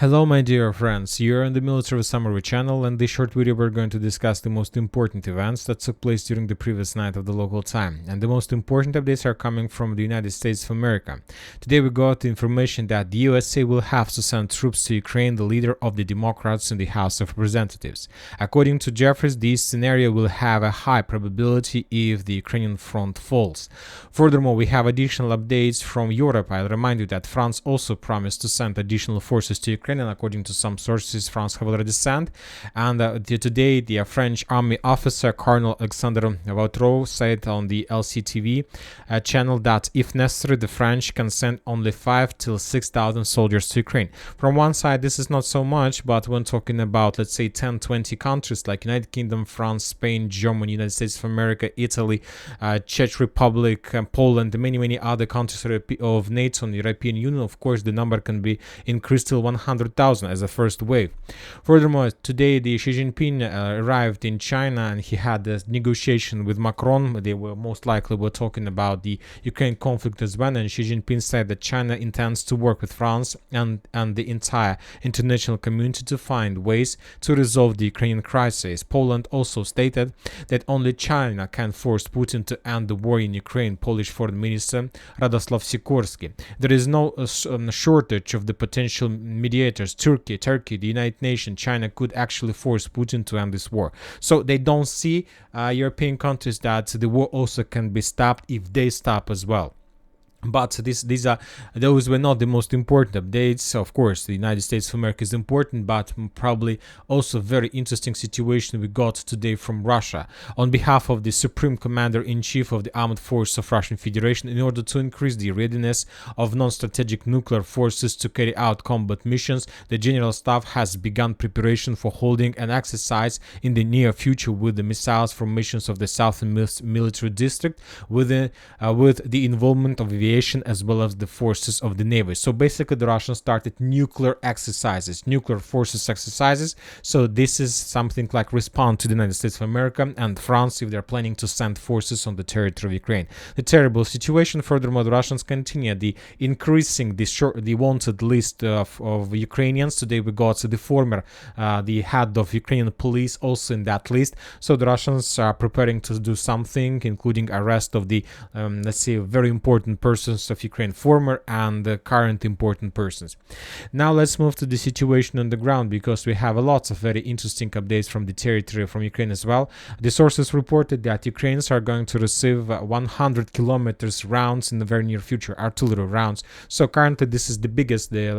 Hello my dear friends, you're on the Military Summary channel, and in this short video we're going to discuss the most important events that took place during the previous night of the local time, and the most important updates are coming from the United States of America. Today we got the information that the USA will have to send troops to Ukraine, the leader of the Democrats in the House of Representatives. According to Jeffries, this scenario will have a high probability if the Ukrainian front falls. Furthermore, we have additional updates from Europe. I'll remind you that France also promised to send additional forces to Ukraine, and according to some sources, France have already sent. And today, the French army officer Colonel Alexandre Vautreau said on the LCTV channel that if necessary, the French can send only 5,000 till 6,000 soldiers to Ukraine. From one side, this is not so much, but when talking about, let's say, 10-20 countries like United Kingdom, France, Spain, Germany, United States of America, Italy, Czech Republic, Poland, many other countries of NATO and European Union, of course, the number can be increased till 100,000 as a first wave. Furthermore, today the Xi Jinping arrived in China and he had a negotiation with Macron. They were most likely talking about the Ukraine conflict as well, and Xi Jinping said that China intends to work with France and the entire international community to find ways to resolve the Ukrainian crisis. Poland also stated that only China can force Putin to end the war in Ukraine. Polish Foreign Minister Radoslaw Sikorski. There is no shortage of the potential mediators. Turkey, the United Nations, China could actually force Putin to end this war. So they don't see European countries that the war also can be stopped if they stop as well. But those were not the most important updates. Of course, the United States of America is important, but probably also very interesting situation we got today from Russia. On behalf of the Supreme Commander-in-Chief of the Armed Forces of Russian Federation, in order to increase the readiness of non-strategic nuclear forces to carry out combat missions, the General Staff has begun preparation for holding an exercise in the near future with the missiles from missions of the Southern Military District with the involvement of aviation as well as the forces of the Navy. So basically the Russians started nuclear forces exercises. So this is something like respond to the United States of America and France if they're planning to send forces on the territory of Ukraine. The terrible situation. Furthermore, the Russians continue increasing the wanted list of Ukrainians. Today we got the head of Ukrainian police also in that list. So the Russians are preparing to do something, including arrest of the let's say very important persons of Ukraine, former and current important persons. Now let's move to the situation on the ground, because we have lots of very interesting updates from the territory from Ukraine as well. The sources reported that Ukrainians are going to receive 100 kilometers rounds in the very near future, artillery rounds. So currently this is the biggest, the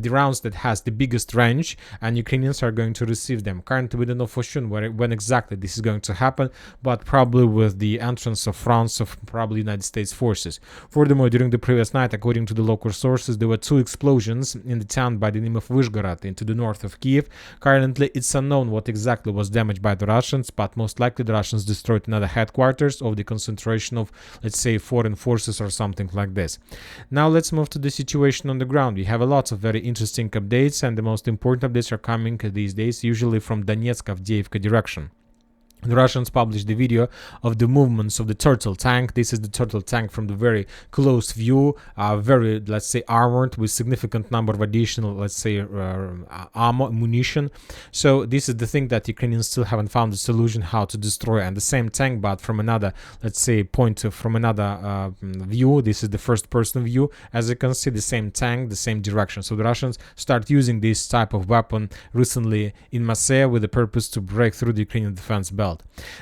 rounds that has the biggest range, and Ukrainians are going to receive them. Currently we don't know for sure when exactly this is going to happen, but probably with the entrance of France, of probably United States forces. Furthermore, during the previous night, according to the local sources, there were 2 explosions in the town by the name of Vyshgorod into the north of Kiev. Currently, it's unknown what exactly was damaged by the Russians, but most likely the Russians destroyed another headquarters of the concentration of, let's say, foreign forces or something like this. Now let's move to the situation on the ground. We have a lot of very interesting updates, and the most important updates are coming these days, usually from Donetsk, Avdiivka direction. The Russians published the video of the movements of the turtle tank. This is the turtle tank from the very close view, very, let's say, armored with significant number of additional, let's say, armor, munition. So this is the thing that Ukrainians still haven't found the solution how to destroy. And the same tank, but from another, let's say, from another view. This is the first-person view. As you can see, the same tank, the same direction. So the Russians start using this type of weapon recently in Masaya with the purpose to break through the Ukrainian defense belt.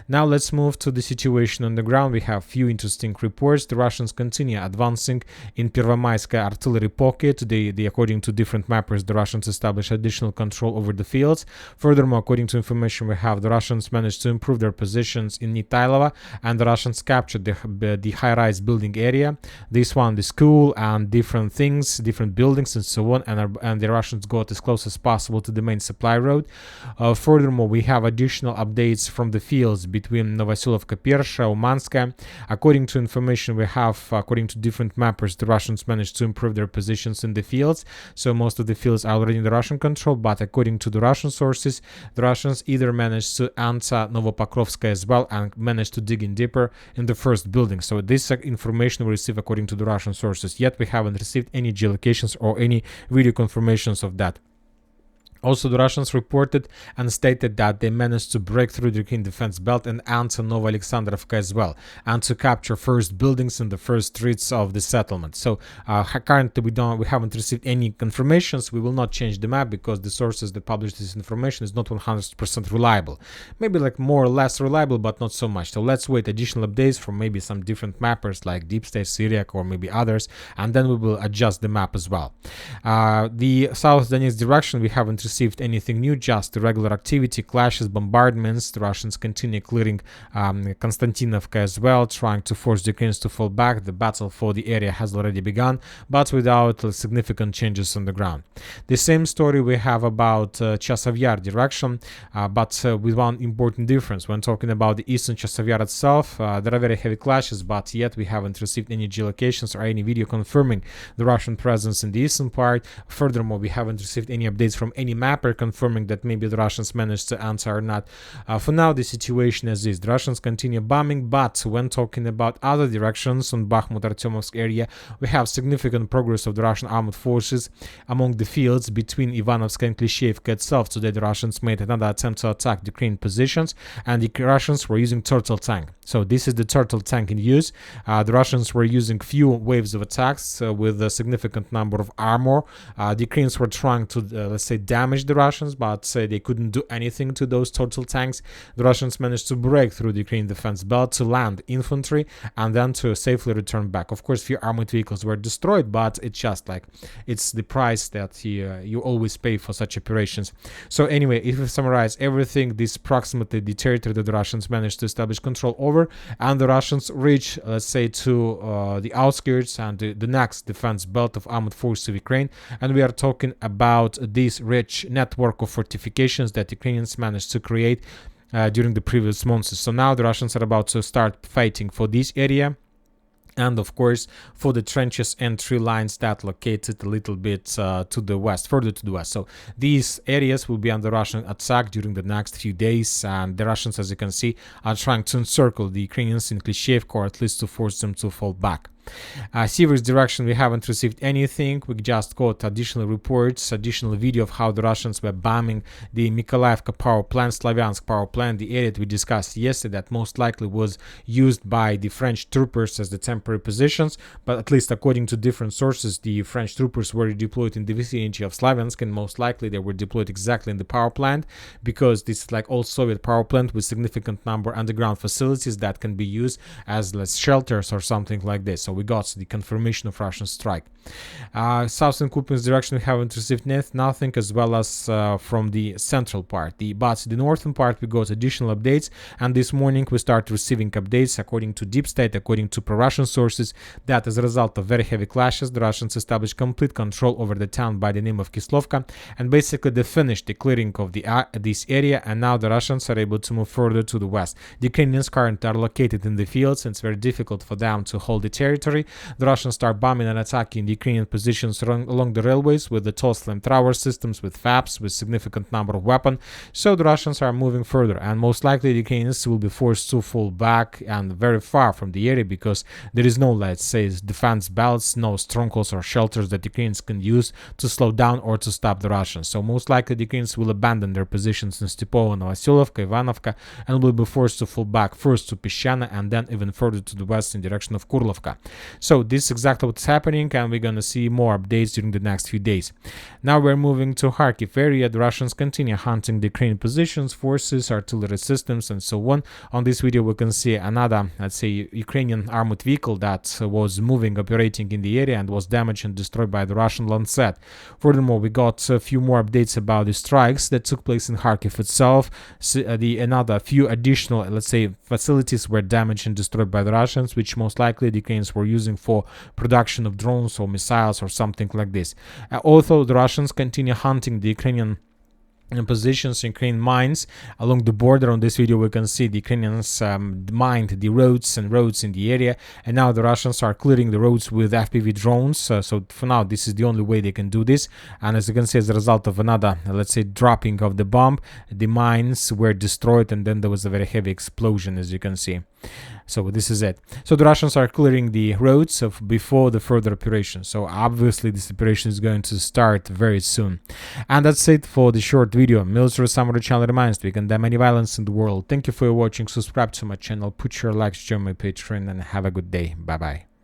Now let's move to the situation on the ground. We have few interesting reports. The Russians continue advancing in Pervomayskaya artillery pocket. According to different mappers, the Russians establish additional control over the fields. Furthermore, according to information we have, the Russians managed to improve their positions in Nitailova, and the Russians captured the high-rise building area. This one, the school, and different things, different buildings and so on, and the Russians got as close as possible to the main supply road. Furthermore, we have additional updates from the fields between Novosylovka, Persha, Umanska. According to information we have, according to different mappers, the Russians managed to improve their positions in the fields. So most of the fields are already in the Russian control, but according to the Russian sources, the Russians either managed to enter Novopokrovska as well and managed to dig in deeper in the first building. So this information we receive according to the Russian sources, yet we haven't received any geolocations or any video confirmations of that. Also, the Russians reported and stated that they managed to break through the Ukrainian defense belt and enter Novoalexandrovka as well, and to capture first buildings in the first streets of the settlement. So currently we haven't received any confirmations. We will not change the map because the sources that publish this information is not 100% reliable. Maybe like more or less reliable, but not so much. So let's wait additional updates from maybe some different mappers like Deep State, Syriac, or maybe others, and then we will adjust the map as well. The South Donetsk direction, we haven't received anything new, just the regular activity, clashes, bombardments. The Russians continue clearing Konstantinovka as well, trying to force the Ukrainians to fall back. The battle for the area has already begun, but without significant changes on the ground. The same story we have about Chasiv Yar direction, but with one important difference. When talking about the eastern Chasiv Yar itself, there are very heavy clashes, but yet we haven't received any geolocations or any video confirming the Russian presence in the eastern part. Furthermore, we haven't received any updates from any mapper confirming that maybe the Russians managed to enter or not. For now, the situation is this. The Russians continue bombing, but when talking about other directions on Bakhmut-Artyomovsk area, we have significant progress of the Russian armed forces among the fields between Ivanovsk and Klishevka itself. Today, the Russians made another attempt to attack the Ukrainian positions, and the Russians were using Turtle tank. So this is the Turtle tank in use. The Russians were using few waves of attacks with a significant number of armor. The Ukrainians were trying to, let's say, damage the Russians, but they couldn't do anything to those Turtle tanks. The Russians managed to break through the Ukrainian defense belt, to land infantry, and then to safely return back. Of course, few armored vehicles were destroyed, but it's just like, it's the price that you always pay for such operations. So anyway, if we summarize everything, this is approximately the territory that the Russians managed to establish control over, and the Russians reach, let's say, to the outskirts and the next defense belt of armed forces of Ukraine, and we are talking about this rich network of fortifications that Ukrainians managed to create during the previous months. So now the Russians are about to start fighting for this area, and of course for the trenches and tree lines that located a little bit to the west, further to the west. So these areas will be under Russian attack during the next few days, and the Russians, as you can see, are trying to encircle the Ukrainians in Klishevka, or at least to force them to fall back. Sivers direction, we haven't received anything. We just got additional reports, additional video of how the Russians were bombing the Mykolaievka power plant, Slavyansk power plant, the area that we discussed yesterday that most likely was used by the French troopers as the temporary positions, but at least according to different sources, the French troopers were deployed in the vicinity of Slavyansk, and most likely they were deployed exactly in the power plant, because this is like old Soviet power plant with significant number underground facilities that can be used as shelters or something like this. So we got the confirmation of Russian strike. Southern Kupiansk direction, we haven't received nothing, as well as from the central part. But the northern part, we got additional updates, and this morning we start receiving updates according to Deep State, according to pro-Russian sources, that as a result of very heavy clashes, the Russians established complete control over the town by the name of Kislovka, and basically they finished the clearing of this area, and now the Russians are able to move further to the west. The Ukrainians currently are located in the fields, and it's very difficult for them to hold the territory. The Russians start bombing and attacking the Ukrainian positions along the railways with the tall slam tower systems, with FABs, with significant number of weapons. So the Russians are moving further, and most likely the Ukrainians will be forced to fall back and very far from the area, because there is no, let's say, defense belts, no strongholds or shelters that the Ukrainians can use to slow down or to stop the Russians. So most likely the Ukrainians will abandon their positions in Stepovo, Novosilovka, Ivanovka, and will be forced to fall back first to Peshchana and then even further to the west in direction of Kurlovka. So this is exactly what's happening, and we're gonna see more updates during the next few days. Now we're moving to Kharkiv area. The Russians continue hunting the Ukrainian positions, forces, artillery systems, and so on. On this video we can see another, let's say, Ukrainian armored vehicle that was moving, operating in the area, and was damaged and destroyed by the Russian Lancet. Furthermore, we got a few more updates about the strikes that took place in Kharkiv itself. Another few additional, let's say, facilities were damaged and destroyed by the Russians, which most likely the Ukrainians were using for production of drones or missiles or something like this. Although the Russians continue hunting the Ukrainian positions Ukrainian mines along the border. On this video we can see the Ukrainians mined the roads in the area, and now the Russians are clearing the roads with FPV drones. So for now this is the only way they can do this, and as you can see, as a result of another, let's say, dropping of the bomb, the mines were destroyed, and then there was a very heavy explosion, as you can see. So this is it. So the Russians are clearing the roads before the further operation. So obviously this operation is going to start very soon. And that's it for the short video. Military Summary channel reminds we condemn any violence in the world. Thank you for watching. Subscribe to my channel, put your likes, join my Patreon, and have a good day. Bye bye.